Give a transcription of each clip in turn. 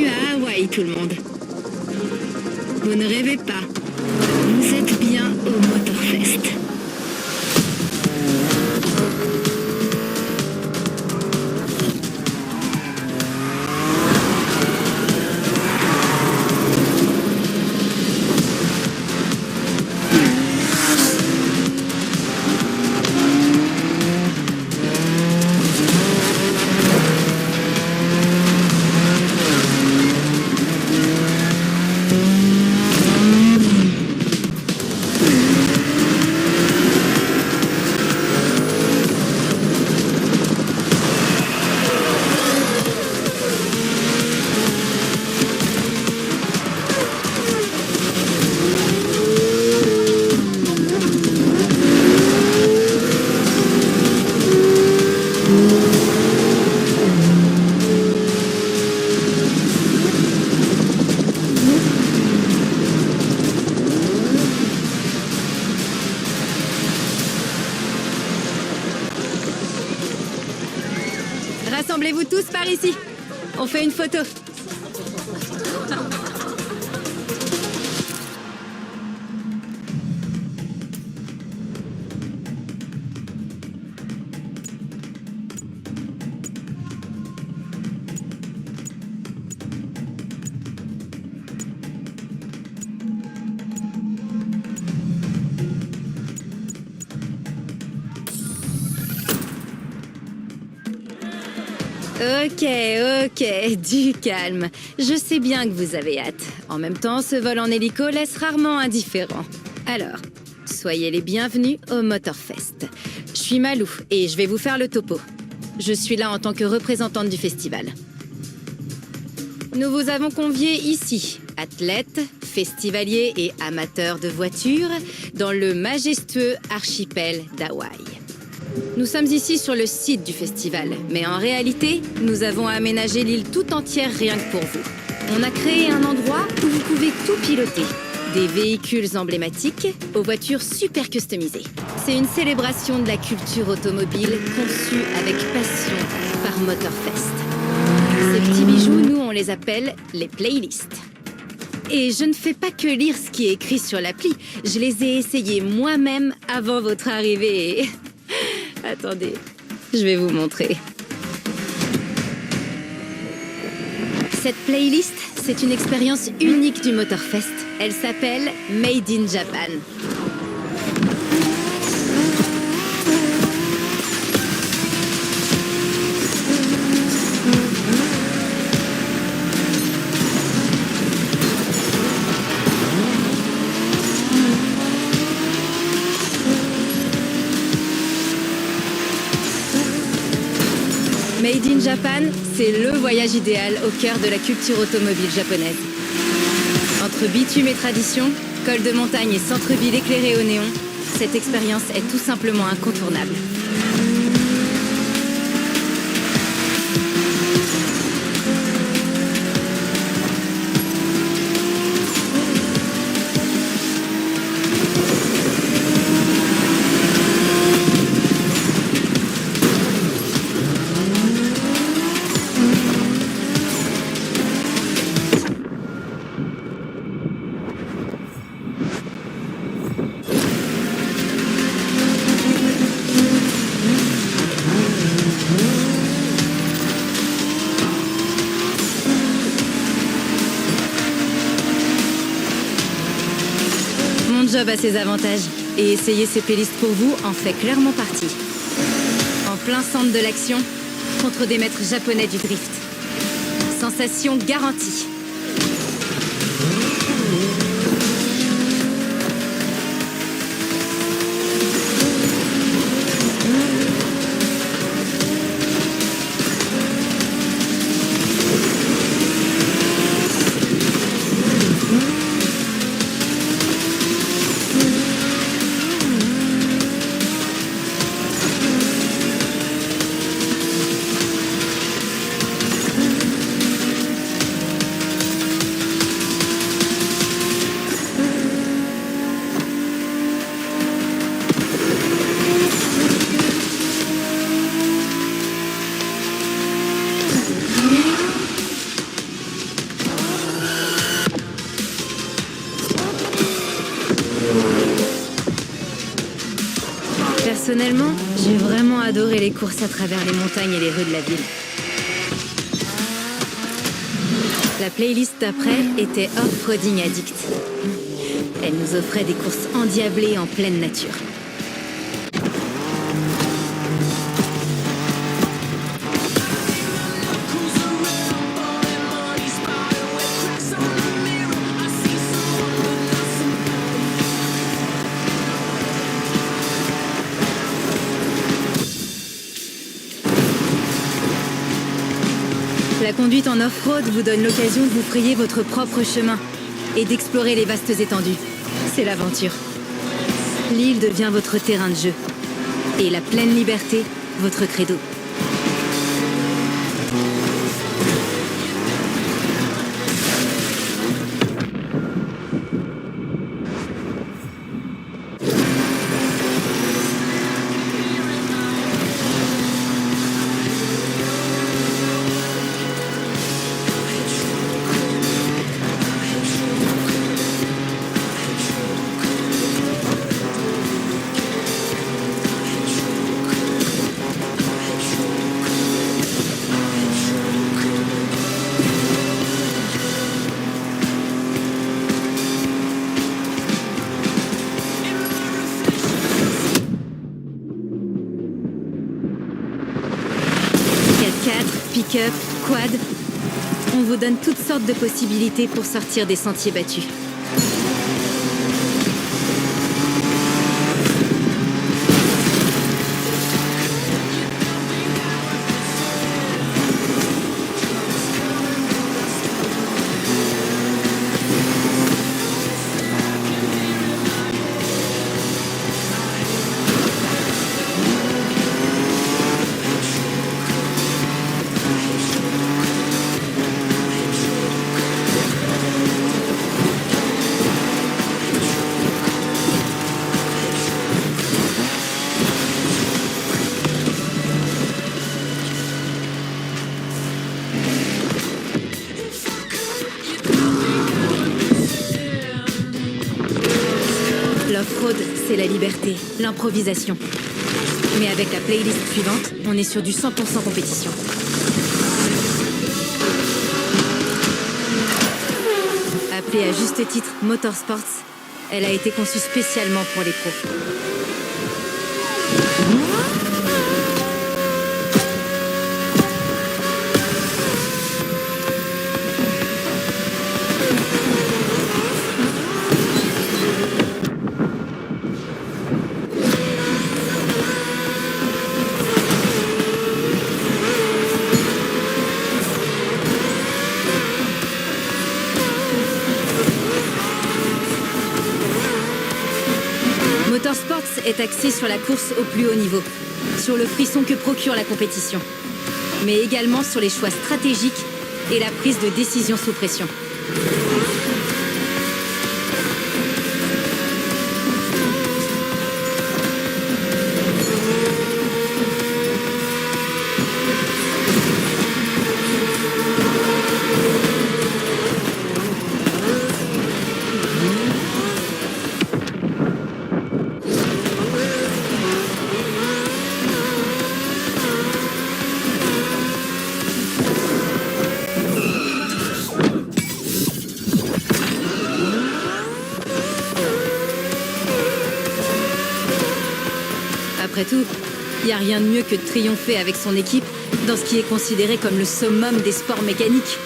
à Hawaï, tout le monde. Vous ne rêvez pas. Vous êtes bien au Motorfest. Rassemblez-vous tous par ici. On fait une photo. Ok, du calme. Je sais bien que vous avez hâte. En même temps, ce vol en hélico laisse rarement indifférent. Alors, soyez les bienvenus au Motorfest. Je suis Malou et je vais vous faire le topo. Je suis là en tant que représentante du festival. Nous vous avons conviés ici, athlètes, festivaliers et amateurs de voitures, dans le majestueux archipel d'Hawaï. Nous sommes ici sur le site du festival, mais en réalité, nous avons aménagé l'île tout entière rien que pour vous. On a créé un endroit où vous pouvez tout piloter. Des véhicules emblématiques aux voitures super customisées. C'est une célébration de la culture automobile conçue avec passion par Motorfest. Ces petits bijoux, nous, on les appelle les playlists. Et je ne fais pas que lire ce qui est écrit sur l'appli. Je les ai essayés moi-même avant votre arrivée et... Attendez, je vais vous montrer. Cette playlist, c'est une expérience unique du Motorfest. Elle s'appelle Made in Japan. Made in Japan, c'est le voyage idéal au cœur de la culture automobile japonaise. Entre bitume et tradition, col de montagne et centre-ville éclairé au néon, cette expérience est tout simplement incontournable. Mon job a ses avantages, et essayer ces playlists pour vous en fait clairement partie. En plein centre de l'action, contre des maîtres japonais du drift. Sensation garantie. Personnellement, j'ai vraiment adoré les courses à travers les montagnes et les rues de la ville. La playlist d'après était Off-Roading Addict. Elle nous offrait des courses endiablées en pleine nature. La conduite en off-road vous donne l'occasion de vous frayer votre propre chemin et d'explorer les vastes étendues. C'est l'aventure. L'île devient votre terrain de jeu et la pleine liberté, votre credo. Pick-up, quad, on vous donne toutes sortes de possibilités pour sortir des sentiers battus. L'off-road, c'est la liberté, l'improvisation. Mais avec la playlist suivante, on est sur du 100% compétition. Appelée à juste titre Motorsports, elle a été conçue spécialement pour les pros. Motorsports est axé sur la course au plus haut niveau, sur le frisson que procure la compétition, mais également sur les choix stratégiques et la prise de décision sous pression. Après tout, il n'y a rien de mieux que de triompher avec son équipe dans ce qui est considéré comme le summum des sports mécaniques.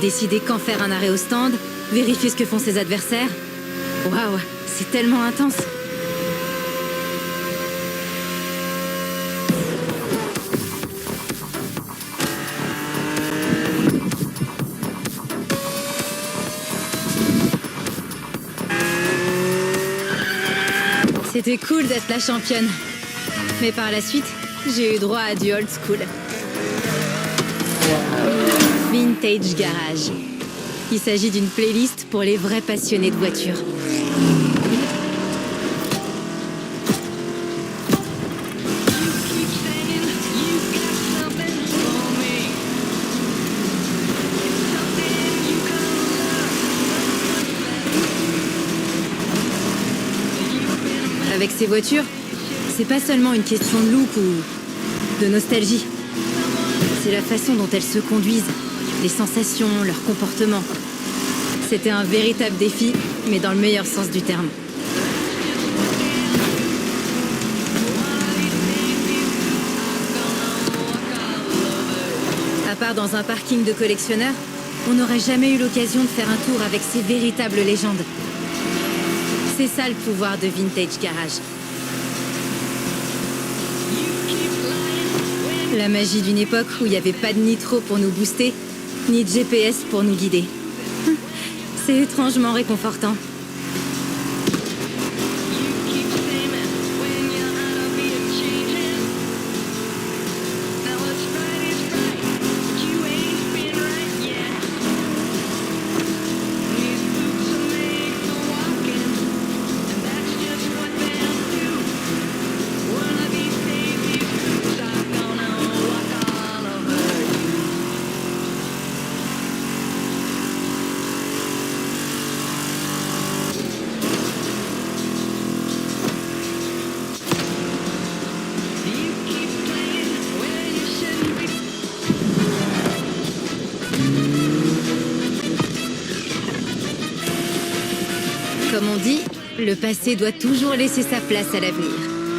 Décider quand faire un arrêt au stand, vérifier ce que font ses adversaires. Waouh, c'est tellement intense. C'était cool d'être la championne. Mais par la suite, j'ai eu droit à du old school. Vintage Garage. Il s'agit d'une playlist pour les vrais passionnés de voitures. Avec ces voitures, c'est pas seulement une question de look ou de nostalgie. C'est la façon dont elles se conduisent, les sensations, leur comportement. C'était un véritable défi, mais dans le meilleur sens du terme. À part dans un parking de collectionneurs, on n'aurait jamais eu l'occasion de faire un tour avec ces véritables légendes. C'est ça le pouvoir de Vintage Garage. La magie d'une époque où il n'y avait pas de nitro pour nous booster, ni de GPS pour nous guider. C'est étrangement réconfortant. Comme on dit, le passé doit toujours laisser sa place à l'avenir.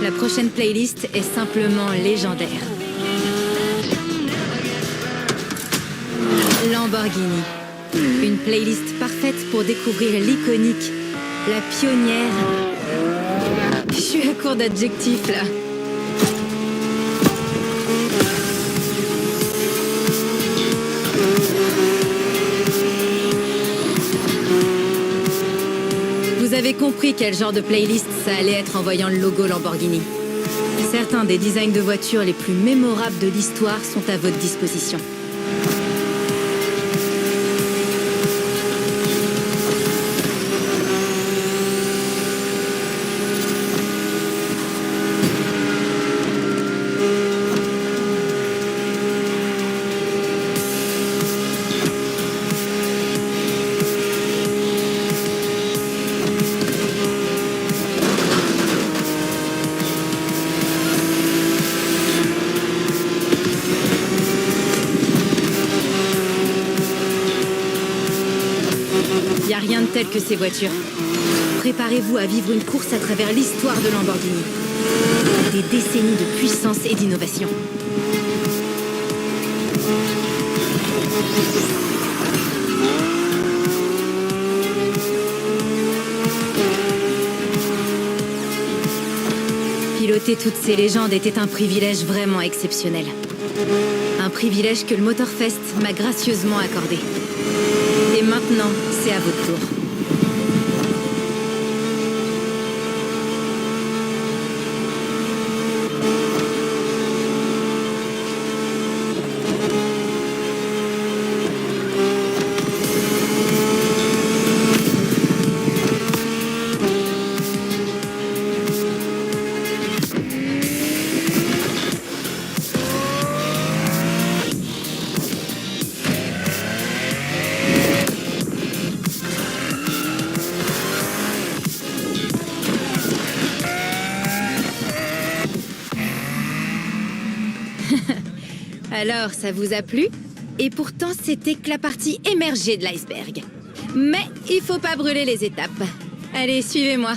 La prochaine playlist est simplement légendaire. Lamborghini. Une playlist parfaite pour découvrir l'iconique, la pionnière. Je suis à court d'adjectifs là. Vous avez compris quel genre de playlist ça allait être en voyant le logo Lamborghini. Certains des designs de voitures les plus mémorables de l'histoire sont à votre disposition. Y a rien de tel que ces voitures. Préparez-vous à vivre une course à travers l'histoire de Lamborghini. Des décennies de puissance et d'innovation. Piloter toutes ces légendes était un privilège vraiment exceptionnel. Un privilège que le Motorfest m'a gracieusement accordé. Et maintenant, c'est à votre tour. Alors, ça vous a plu? Et pourtant, c'était que la partie émergée de l'iceberg. Mais il faut pas brûler les étapes. Allez, suivez-moi.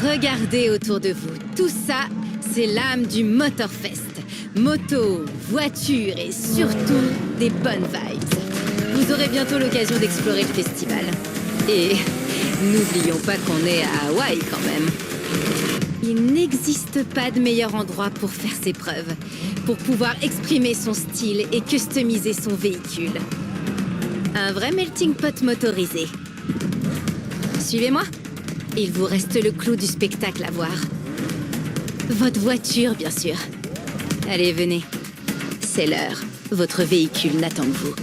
Regardez autour de vous. Tout ça, c'est l'âme du Motorfest. Moto, voiture et surtout des bonnes vibes. Vous aurez bientôt l'occasion d'explorer le festival. Et n'oublions pas qu'on est à Hawaï quand même. Il n'existe pas de meilleur endroit pour faire ses preuves, pour pouvoir exprimer son style et customiser son véhicule. Un vrai melting pot motorisé. Suivez-moi. Il vous reste le clou du spectacle à voir. Votre voiture, bien sûr. Allez, venez. C'est l'heure. Votre véhicule n'attend que vous.